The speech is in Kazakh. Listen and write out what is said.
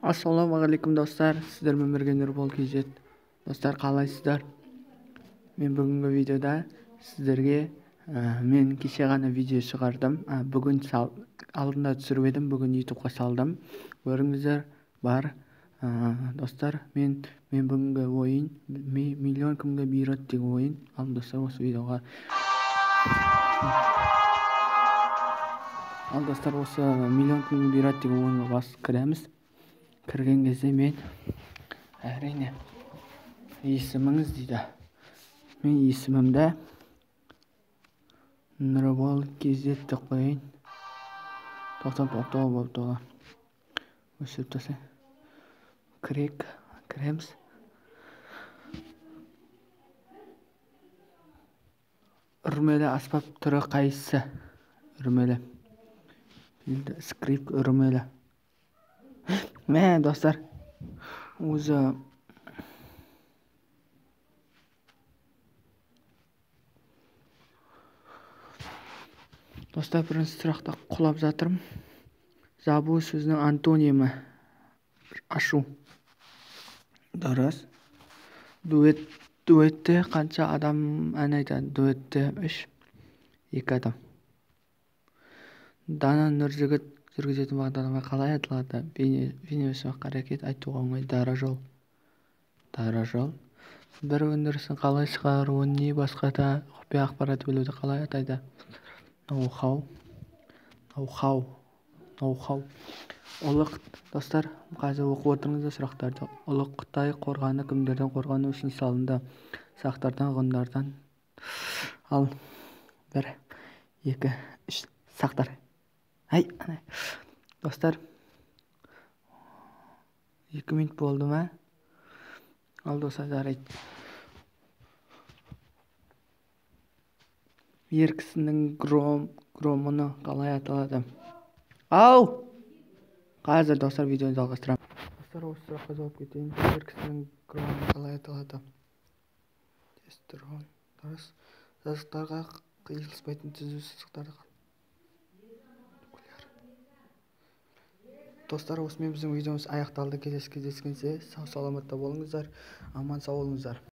Ассалаумағалейкум достар, сіздермен бірге Нұрбол KZ. Достар, қалайсыздар? Мен бүгінгі видеода сіздерге мен кеше ғана видео шығардым. Бүгін алдында түсіріп едім, бүгін YouTubeға салдым. Көріңіздер, бар. Достар, мен бүгінгі ойын миллион кімге бұйырады деген ойын. Ал достар, осы видеоға миллион кімге бұйырады деген ойынға басып кіреміз. Кірген кезде мен әрине есіміңіз дейді. Мен есімімді Нұрбол KZ деп қояйын. Тоқтал. Өшіріп тастайын. Кіреміз. Үрмелі аспап түрі қайсысы? Үрмелі. Скрипт үрмелі. Мә, достар, өзі достар, бірінші сұрақта құлап жатырмын. Забу сөзінің антонимі ашу. Дұрыс. Дуэтте қанша адам ән айтады? Дуэтте 2 адам. Дана Нұржігіт жүргізетін бағдарлама қалай аталады? Бейнебаян қарекет айтуға оңай. Дара жол. Бір өндірісін қалай шығаруын не басқа да құпия ақпарат білуді қалай атайды? Ноу-хау. Ұлық, достар, қазір оқып отырыңыздар сұрақтарды. Ұлық Қытай қорғаны кімдерден қорғану үшін салынды? Сақтардан, ғұндардан. Ал 1, 2, 3 сақтар. Достар, 2 минут болды ма? Ал достар, жарайды. Ер кісінің громыны қалай аталады? Қазір достар видеоны жалғастырамын. Достар, осы сұраққа жауап кетейін. Ер кісінің громыны қалай аталады? Тестрон. Дұрыс. Жазықтарға қиылыспайтын түзу сызықтарды. Достар, осымен біздің видеомыз аяқталды. Келесі кездескенше сау саламатта болыңыздар. Аман сау болыңыздар.